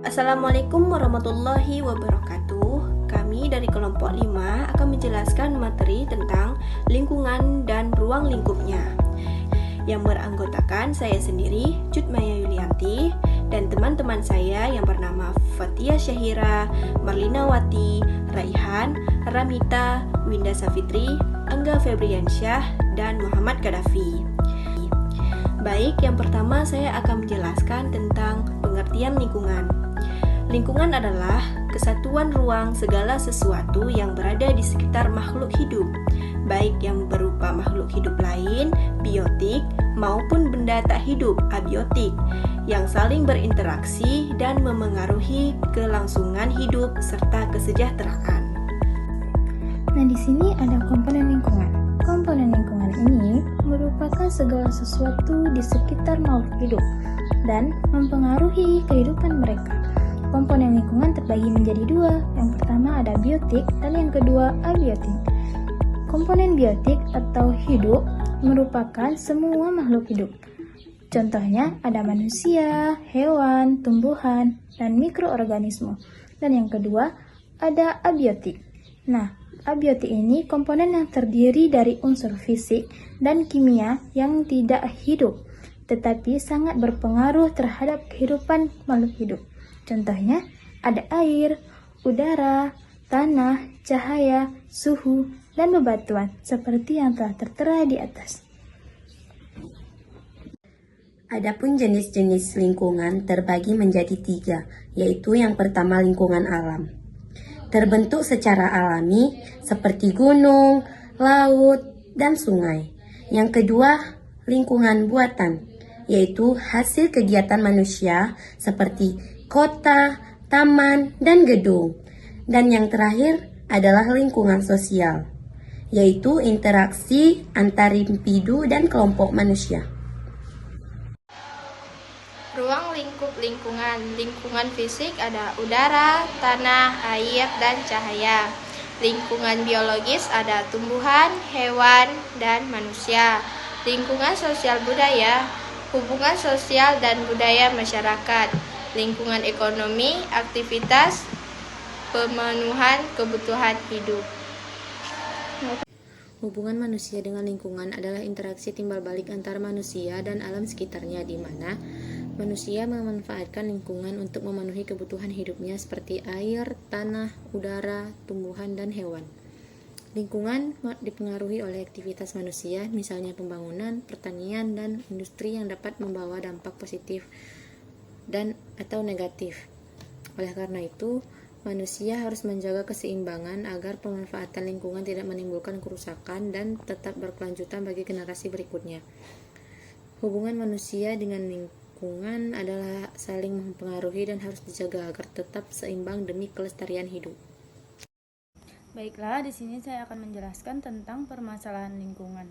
Assalamualaikum warahmatullahi wabarakatuh. Kami dari kelompok 5 akan menjelaskan materi tentang lingkungan dan ruang lingkupnya, yang beranggotakan saya sendiri, Cut Maya Yulianti, dan teman-teman saya yang bernama Fatia Syahira, Marlina Wati, Raihan, Ramita, Winda Safitri, Angga Febriansyah, dan Muhammad Gaddafi. Baik, yang pertama saya akan menjelaskan tentang pengertian lingkungan. Lingkungan adalah kesatuan ruang segala sesuatu yang berada di sekitar makhluk hidup, baik yang berupa makhluk hidup lain, biotik, maupun benda tak hidup, abiotik, yang saling berinteraksi dan memengaruhi kelangsungan hidup serta kesejahteraan. Nah, di sini ada komponen lingkungan. Komponen lingkungan ini merupakan segala sesuatu di sekitar makhluk hidup dan mempengaruhi kehidupan mereka. Komponen lingkungan terbagi menjadi dua. Yang pertama ada biotik dan yang kedua abiotik. Komponen biotik atau hidup merupakan semua makhluk hidup. Contohnya ada manusia, hewan, tumbuhan, dan mikroorganisme. Dan yang kedua ada abiotik. Nah, abiotik ini komponen yang terdiri dari unsur fisik dan kimia yang tidak hidup, tetapi sangat berpengaruh terhadap kehidupan makhluk hidup. Contohnya ada air, udara, tanah, cahaya, suhu, dan bebatuan seperti yang telah tertera di atas. Adapun jenis-jenis lingkungan terbagi menjadi 3, yaitu yang pertama lingkungan alam. Terbentuk secara alami seperti gunung, laut, dan sungai. Yang kedua, lingkungan buatan, yaitu hasil kegiatan manusia seperti kota, taman, dan gedung. Dan yang terakhir adalah lingkungan sosial, yaitu interaksi antar individu dan kelompok manusia. Ruang lingkup lingkungan. Lingkungan fisik ada udara, tanah, air, dan cahaya. Lingkungan biologis ada tumbuhan, hewan, dan manusia. Lingkungan sosial budaya, hubungan sosial dan budaya masyarakat. Lingkungan ekonomi, aktivitas pemenuhan kebutuhan hidup. Hubungan manusia dengan lingkungan adalah interaksi timbal balik antara manusia dan alam sekitarnya, di mana manusia memanfaatkan lingkungan untuk memenuhi kebutuhan hidupnya seperti air, tanah, udara, tumbuhan, dan hewan. Lingkungan dipengaruhi oleh aktivitas manusia, misalnya pembangunan, pertanian, dan industri yang dapat membawa dampak positif dan atau negatif. Oleh karena itu, manusia harus menjaga keseimbangan agar pemanfaatan lingkungan tidak menimbulkan kerusakan dan tetap berkelanjutan bagi generasi berikutnya. Hubungan manusia dengan lingkungan adalah saling mempengaruhi dan harus dijaga agar tetap seimbang demi kelestarian hidup. Baiklah, di sini saya akan menjelaskan tentang permasalahan lingkungan.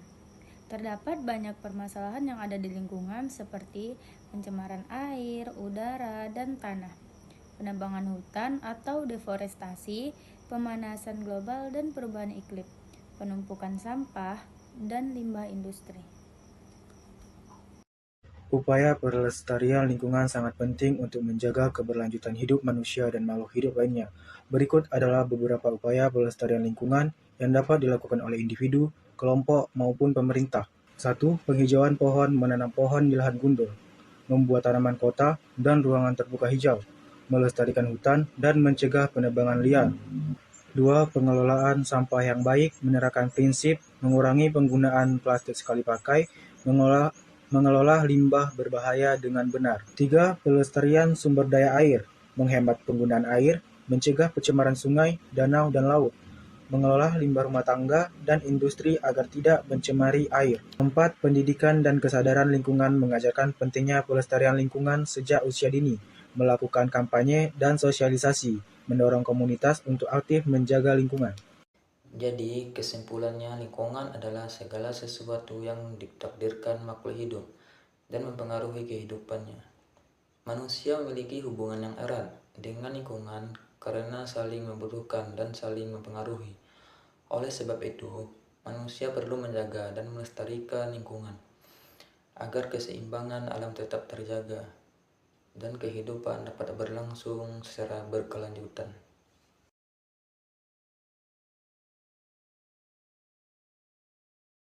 Terdapat banyak permasalahan yang ada di lingkungan seperti pencemaran air, udara, dan tanah, penebangan hutan atau deforestasi, pemanasan global dan perubahan iklim, penumpukan sampah, dan limbah industri. Upaya pelestarian lingkungan sangat penting untuk menjaga keberlanjutan hidup manusia dan makhluk hidup lainnya. Berikut adalah beberapa upaya pelestarian lingkungan yang dapat dilakukan oleh individu, kelompok, maupun pemerintah. 1. Penghijauan pohon. Menanam pohon di lahan gundul, membuat tanaman kota dan ruangan terbuka hijau, melestarikan hutan, dan mencegah penebangan liar. 2. Pengelolaan sampah yang baik, menerapkan prinsip mengurangi penggunaan plastik sekali pakai, mengelola limbah berbahaya dengan benar. 3. Pelestarian sumber daya air, menghemat penggunaan air, mencegah pencemaran sungai, danau, dan laut, mengelola limbah rumah tangga dan industri agar tidak mencemari air. 4. Pendidikan dan kesadaran lingkungan, mengajarkan pentingnya pelestarian lingkungan sejak usia dini, melakukan kampanye dan sosialisasi, mendorong komunitas untuk aktif menjaga lingkungan. Jadi, kesimpulannya lingkungan adalah segala sesuatu yang ditakdirkan makhluk hidup dan mempengaruhi kehidupannya. Manusia memiliki hubungan yang erat dengan lingkungan karena saling membutuhkan dan saling mempengaruhi. Oleh sebab itu, manusia perlu menjaga dan melestarikan lingkungan agar keseimbangan alam tetap terjaga. dan kehidupan dapat berlangsung secara berkelanjutan.